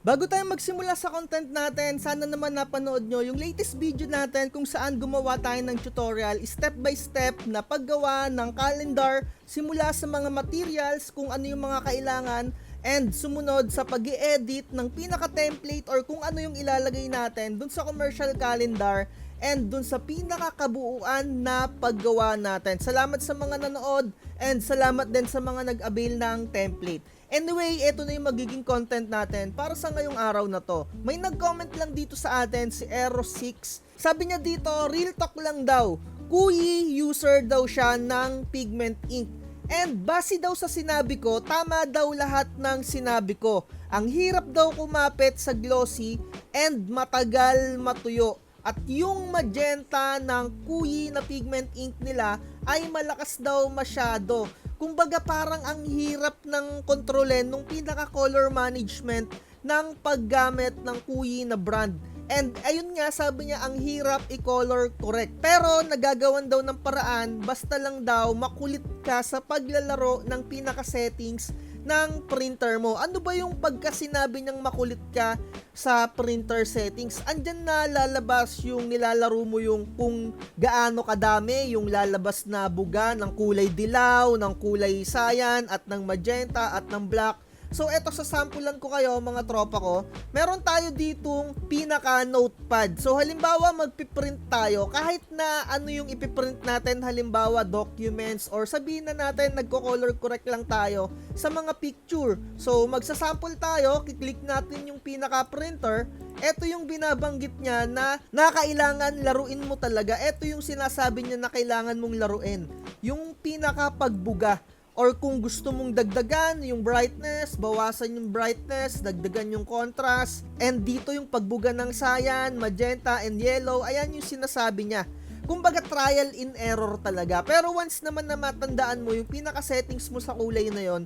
Bago tayo magsimula sa content natin, sana naman napanood nyo yung latest video natin kung saan gumawa tayo ng tutorial step by step na paggawa ng calendar simula sa mga materials, kung ano yung mga kailangan, and sumunod sa pag-i-edit ng pinaka-template or kung ano yung ilalagay natin dun sa commercial calendar and dun sa pinakakabuuan na paggawa natin. Salamat sa mga nanood and salamat din sa mga nag-avail ng template. Anyway, ito na yung magiging content natin para sa ngayong araw na to. May nag-comment lang dito sa atin, si Aero6. Sabi niya dito, real talk lang daw. Kuyi user daw siya ng Pigment Ink. And base daw sa sinabi ko, tama daw lahat ng sinabi ko. Ang hirap daw kumapit sa glossy and matagal matuyo. At yung magenta ng Kuyi na Pigment Ink nila ay malakas daw masyado. Kumbaga parang ang hirap ng kontrolin nung pinaka-color management ng paggamit ng Kuyi na brand. And ayun nga, sabi niya ang hirap i-color correct. Pero nagagawan daw ng paraan, basta lang daw makulit ka sa paglalaro ng pinaka-settings ng printer mo. Ano ba yung pagkasinabi niyang makulit ka sa printer settings? Andyan na lalabas yung nilalaro mo yung kung gaano kadami yung lalabas na buga ng kulay dilaw, ng kulay cyan, at ng magenta, at ng black. So eto, sa sampulan ko kayo mga tropa ko, meron tayo ditong pinaka notepad. So halimbawa magpiprint tayo, kahit na ano yung ipiprint natin, halimbawa documents, or sabihin na natin nagko-color correct lang tayo sa mga picture. So magsasample tayo, kiklik natin yung pinaka printer. Ito yung binabanggit niya na kailangan laruin mo talaga. Ito yung sinasabi niya na kailangan mong laruin, yung pinaka pagbuga. Or kung gusto mong dagdagan yung brightness, bawasan yung brightness, dagdagan yung contrast, and dito yung pagbuga ng cyan, magenta, and yellow, ayan yung sinasabi niya. Kumbaga trial and error talaga. Pero once naman na matandaan mo yung pinaka-settings mo sa kulay na yon,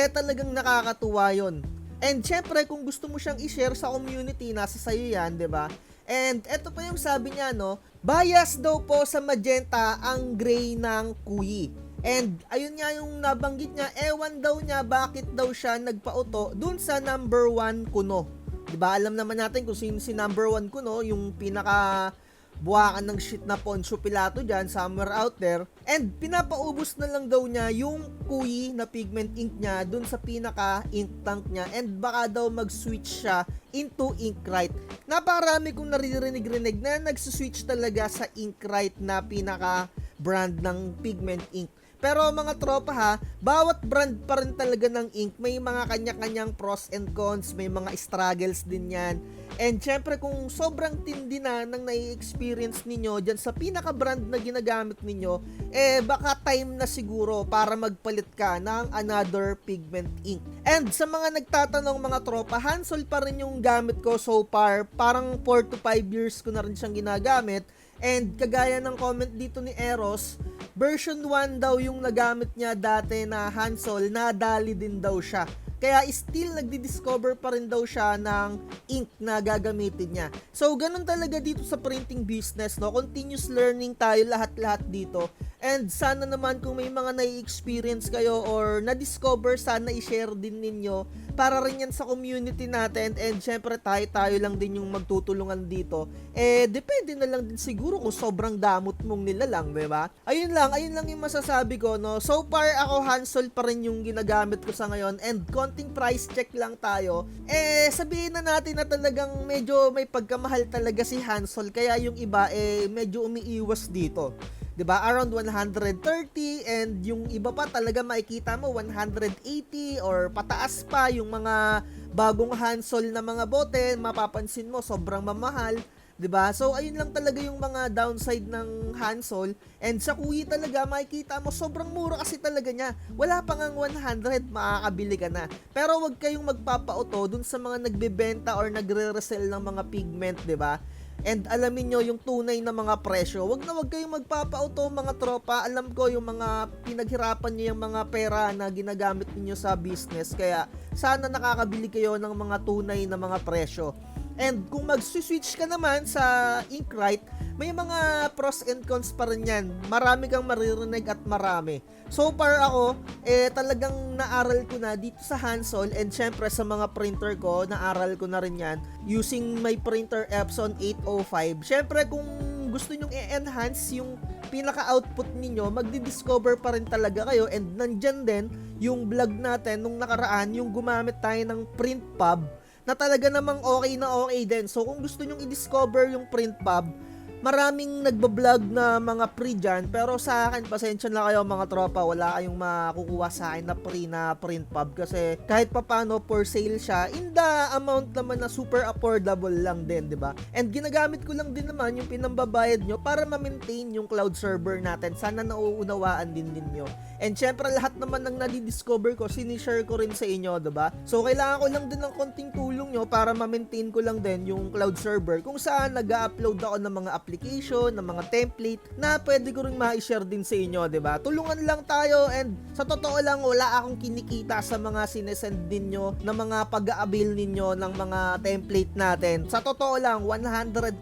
talagang nakakatuwa yon. And syempre, kung gusto mo siyang i-share sa community, nasa sayo yan, 'di ba? And eto pa yung sabi niya, no, bias daw po sa magenta ang gray ng Kuyi. And ayun nga yung nabanggit niya, ewan daw niya bakit daw siya nagpauto dun sa number 1 kuno. Diba, alam naman natin kung sino si number 1 kuno, yung pinaka buwakan ng shit na Poncio Pilato dyan, somewhere out there. And pinapaubos na lang daw niya yung Kuyi na Pigment Ink niya dun sa pinaka ink tank niya, and baka daw mag-switch siya into Inkrite. Naparami kong naririnig-rinig na nagsuswitch talaga sa Inkrite na pinaka brand ng Pigment Ink. Pero mga tropa ha, bawat brand pa rin talaga ng ink, may mga kanya-kanyang pros and cons, may mga struggles din yan. And syempre kung sobrang tindi na ng nai-experience ninyo dyan sa pinaka-brand na ginagamit ninyo, baka time na siguro para magpalit ka ng another pigment ink. And sa mga nagtatanong mga tropa, Hansol pa rin yung gamit ko so far, parang 4 to 5 years ko na rin siyang ginagamit. And kagaya ng comment dito ni Eros, version 1 daw yung nagamit niya dati na Hansol, nadali din daw siya. Kaya still nagdi-discover pa rin daw siya ng ink na gagamitin niya. So ganun talaga dito sa printing business, no? Continuous learning tayo lahat-lahat dito. And sana naman kung may mga nai-experience kayo or na-discover, sana i-share din ninyo para rin yan sa community natin. And syempre tayo lang din yung magtutulungan dito. Depende na lang din siguro kung sobrang damot mong nilalang, diba? Ayun lang yung masasabi ko, no? So far ako Hansol pa rin yung ginagamit ko sa ngayon, and konting price check lang tayo. Sabihin na natin na talagang medyo may pagkamahal talaga si Hansol, kaya yung iba medyo umiiwas dito. 'Di ba? Around 130, and yung iba pa talaga makikita mo 180 or pataas pa yung mga bagong Hansol na mga bote, mapapansin mo sobrang mamahal. 'Di ba? So ayun lang talaga yung mga downside ng Hansol. And sa Kuyi talaga makikita mo sobrang mura kasi talaga niya. Wala pa ngang 100, makakabili ka na. Pero wag kayong magpapauto dun sa mga nagbebenta or nagre-resell ng mga pigment, 'di ba? And alamin nyo yung tunay na mga presyo. Wag kayong magpapauto mga tropa. Alam ko yung mga pinaghirapan nyo yung mga pera na ginagamit niyo sa business. Kaya sana nakakabili kayo ng mga tunay na mga presyo. And kung mag-switch ka naman sa Inkrite, may mga pros and cons pa rin yan. Marami kang maririnig at marami. So far ako, talagang naaral ko na dito sa Hansol, and syempre sa mga printer ko, naaral ko na rin yan using my printer Epson 805. Syempre kung gusto nyong i-enhance yung pinaka-output ninyo, magdi-discover pa rin talaga kayo, and nandyan din yung vlog natin nung nakaraan, yung gumamit tayo ng PrintPub na talaga namang okay na okay din. So kung gusto nyong i-discover yung PrintPub, maraming nagbablog na mga pre dyan, pero sa akin, pasensya na kayo mga tropa, wala kayong makukuha sa akin na pre na PrintPub kasi kahit papano for sale siya in the amount naman na super affordable lang din, di ba? And ginagamit ko lang din naman yung pinambabayad nyo para ma-maintain yung cloud server natin. Sana nauunawaan din ninyo. And syempre lahat naman ng nadi-discover ko, sinishare ko rin sa inyo, di ba? So kailangan ko lang din ng konting tulong nyo para ma-maintain ko lang din yung cloud server kung saan nag-upload ako ng mga application, ng mga template na pwede ko rin ma-share din sa inyo, 'di ba? Tulungan lang tayo, and sa totoo lang wala akong kinikita sa mga sinesend ninyo na mga pag-a-avail ninyo ng mga template natin. Sa totoo lang 100%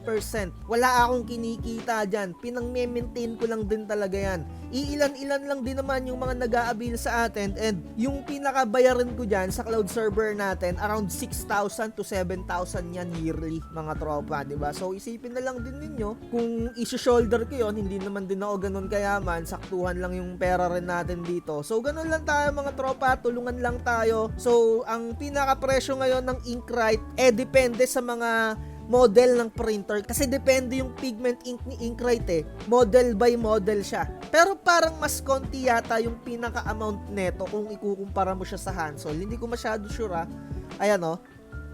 wala akong kinikita diyan. Pinang-maintain ko lang din talaga 'yan. Iilan-ilan lang din naman yung mga nag-a-avail sa atin, and yung pinakabayaran ko diyan sa cloud server natin around 6,000 to 7,000 yan yearly mga tropa, 'di ba? So isipin na lang din ninyo kung isi-shoulder ko yun, hindi naman din ako ganun kayaman, saktuhan lang yung pera rin natin dito. So ganun lang tayo mga tropa, tulungan lang tayo. So ang pinaka-presyo ngayon ng Inkrite depende sa mga model ng printer, kasi depende yung pigment ink ni Inkrite model by model siya. Pero parang mas konti yata yung pinaka-amount neto kung ikukumpara mo siya sa Hansol. Hindi ko masyado sure Ayan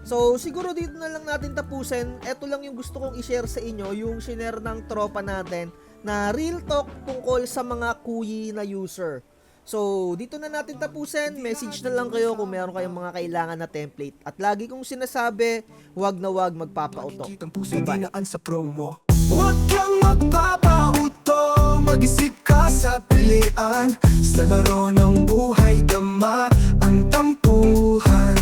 So, siguro dito na lang natin tapusin. Ito lang yung gusto kong i-share sa inyo, yung shinare ng tropa natin na real talk tungkol sa mga kuyi na user. So, dito na natin tapusin. Message na lang kayo kung meron kayong mga kailangan na template. At lagi kong sinasabi, wag na wag magpapauto. Bye. Sa promo. Huwag kang magpapauto, mag-isip ka sa pilian. Sa laro ng buhay, dama ang tampuhan.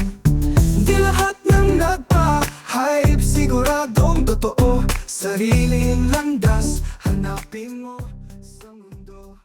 Di lahat ng nagpa-hype siguradong totoo. Sariling landas, hanapin mo sa mundo.